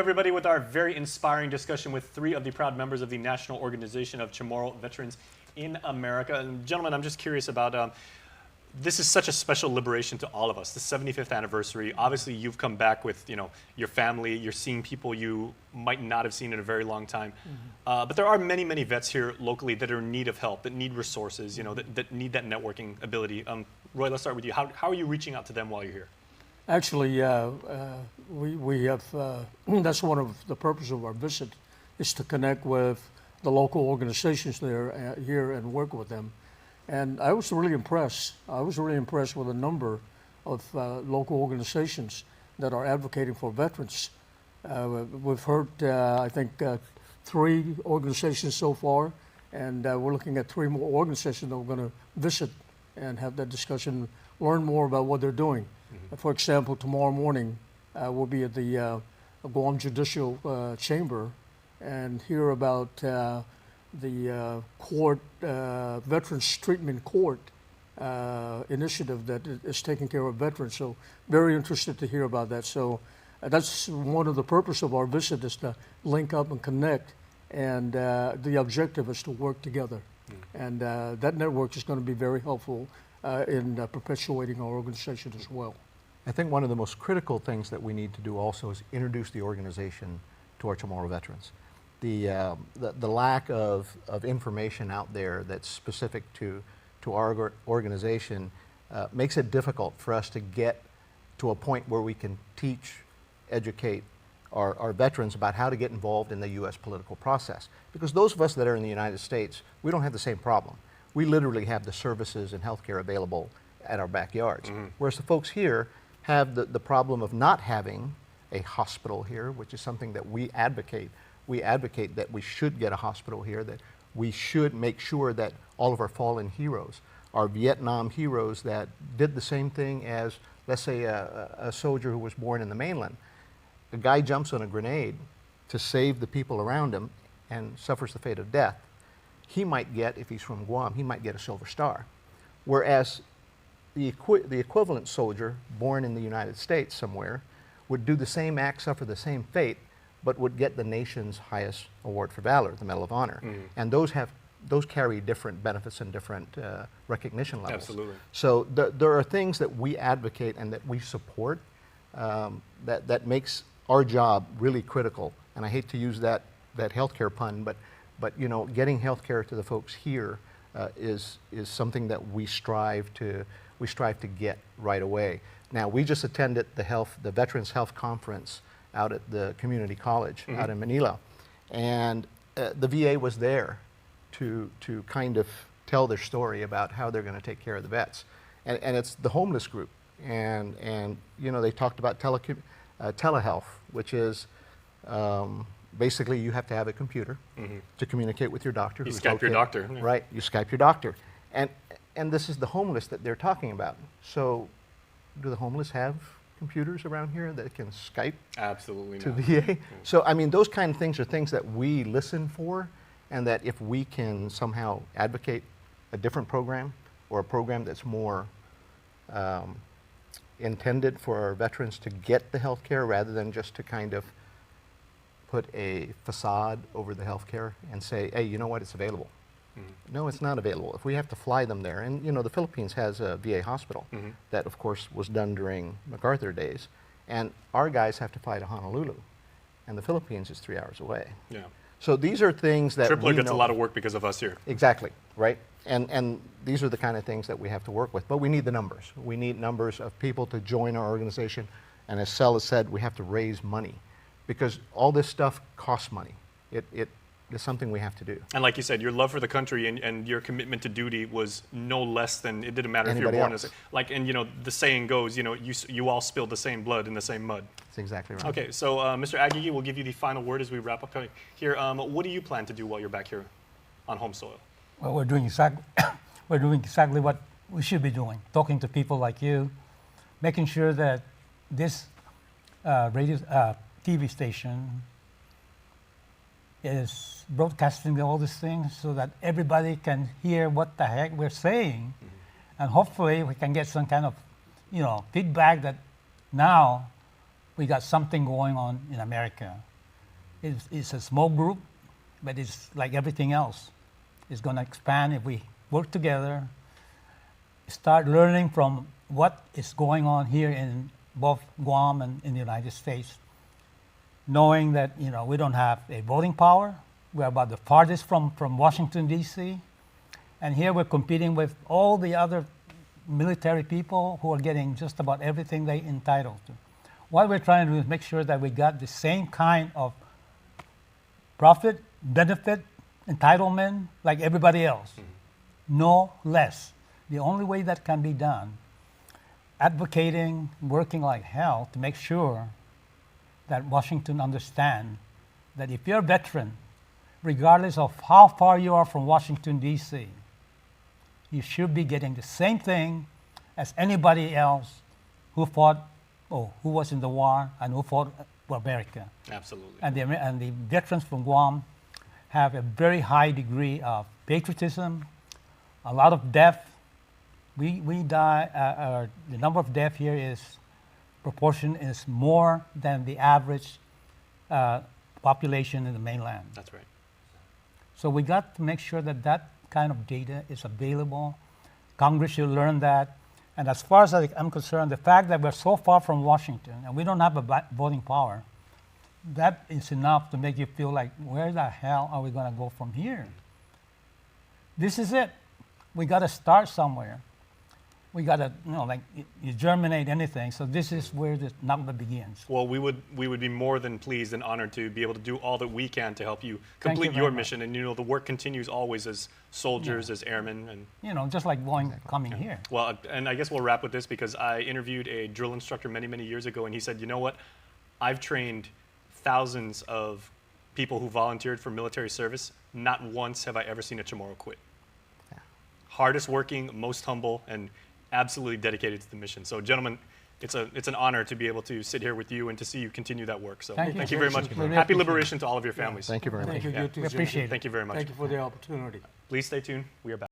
Everybody, with our very inspiring discussion with three of the proud members of the National Organization of Chamorro Veterans in America. And gentlemen, I'm just curious about, this is such a special liberation to all of us, the 75th anniversary. Obviously, you've come back with, your family, you're seeing people you might not have seen in a very long time. But there are many, many vets here locally that are in need of help, that need resources, that need that networking ability. Roy, let's start with you. How are you reaching out to them while you're here? Actually, we have, that's one of the purpose of our visit, is to connect with the local organizations there here and work with them. And I was really impressed. I was really impressed with a number of local organizations that are advocating for veterans. We've heard, I think, 3 organizations so far, and we're looking at 3 more organizations that we're going to visit and have that discussion, learn more about what they're doing. For example, tomorrow morning, we'll be at the Guam Judicial Chamber and hear about the court, Veterans Treatment Court initiative that is taking care of veterans. So very interested to hear about that. So that's one of the purpose of our visit, is to link up and connect, and the objective is to work together. And that network is going to be very helpful in perpetuating our organization as well. I think one of the most critical things that we need to do also is introduce the organization to our Chamorro veterans. The lack of information out there that's specific to our organization makes it difficult for us to get to a point where we can teach, educate our veterans about how to get involved in the U.S. political process. Because those of us that are in the United States, we don't have the same problem. We literally have the services and healthcare available at our backyards. Whereas the folks here have the problem of not having a hospital here, which is something that we advocate. We advocate that we should get a hospital here, that we should make sure that all of our fallen heroes, our Vietnam heroes that did the same thing as, let's say, a soldier who was born in the mainland. A guy jumps on a grenade to save the people around him and suffers the fate of death. He might get, if he's from Guam, he might get a Silver Star. Whereas the equivalent soldier born in the United States somewhere would do the same act, suffer the same fate, but would get the nation's highest award for valor, the Medal of Honor. And those carry different benefits and different recognition levels. Absolutely. So there are things that we advocate and that we support that makes our job really critical. And I hate to use that healthcare pun, but getting healthcare to the folks here is something that we strive to get right away. Now, we just attended the Veterans Health Conference out at the community college out in Manila, and the VA was there to kind of tell their story about how they're going to take care of the vets, and it's the homeless group, and they talked about telehealth, which is basically you have to have a computer to communicate with your doctor. You Skype your doctor. Right, you Skype your doctor. And this is the homeless that they're talking about. So do the homeless have computers around here that can Skype to VA? So, I mean, those kind of things are things that we listen for, and that if we can somehow advocate a different program, or a program that's more intended for our veterans to get the health care rather than just to kind of put a facade over the health care and say, hey, you know what, it's available. No, it's not available. If we have to fly them there, and the Philippines has a VA hospital that, of course, was done during MacArthur days, and our guys have to fly to Honolulu, and the Philippines is 3 hours away. Yeah. So these are things that Tripler gets a lot of work because of us here. Exactly, right? And these are the kind of things that we have to work with. But we need the numbers. We need numbers of people to join our organization, and as Sel has said, we have to raise money, because all this stuff costs money. It's something we have to do. And like you said, your love for the country and your commitment to duty was no less than, it didn't matter if you were born as, the saying goes, you all spilled the same blood in the same mud. That's exactly right. Okay, so Mr. Agigi, we'll give you the final word as we wrap up here. What do you plan to do while you're back here on home soil? Well, we're doing exactly what we should be doing, talking to people like you, making sure that this TV station is broadcasting all these things so that everybody can hear what the heck we're saying. And hopefully we can get some kind of, feedback that now we got something going on in America. It's a small group, but it's like everything else. It's going to expand if we work together, start learning from what is going on here in both Guam and in the United States, knowing that we don't have a voting power. We're about the farthest from Washington, D.C., and here we're competing with all the other military people who are getting just about everything they're entitled to. What we're trying to do is make sure that we got the same kind of profit, benefit, entitlement like everybody else. No less. The only way that can be done, advocating, working like hell to make sure that Washington understand that if you're a veteran, regardless of how far you are from Washington, D.C., you should be getting the same thing as anybody else who fought or who was in the war and who fought for America. Absolutely. And the veterans from Guam have a very high degree of patriotism, a lot of death. We die, the number of death here is proportion is more than the average population in the mainland. That's right. So we got to make sure that that kind of data is available. Congress should learn that. And as far as I'm concerned, the fact that we're so far from Washington and we don't have a voting power, that is enough to make you feel like, where the hell are we going to go from here? This is it. We got to start somewhere. We got to, you germinate anything. So this is where the number begins. Well, we would be more than pleased and honored to be able to do all that we can to help you Thank complete you your very mission. And the work continues always as soldiers, as airmen, and Just like coming here. well, and I guess we'll wrap with this because I interviewed a drill instructor many years ago, and he said, you know what, I've trained thousands of people who volunteered for military service. Not once have I ever seen a Chamorro quit. Yeah. Hardest working, most humble, and absolutely dedicated to the mission. So, gentlemen, it's an honor to be able to sit here with you and to see you continue that work. So, Thank you. you very much. Thank you. Happy Appreciate liberation to all of your families. Thank you very much. Thank you. Yeah. You too, We appreciate Jim. it. Thank you very much. Thank you for the opportunity. Please stay tuned. We are back.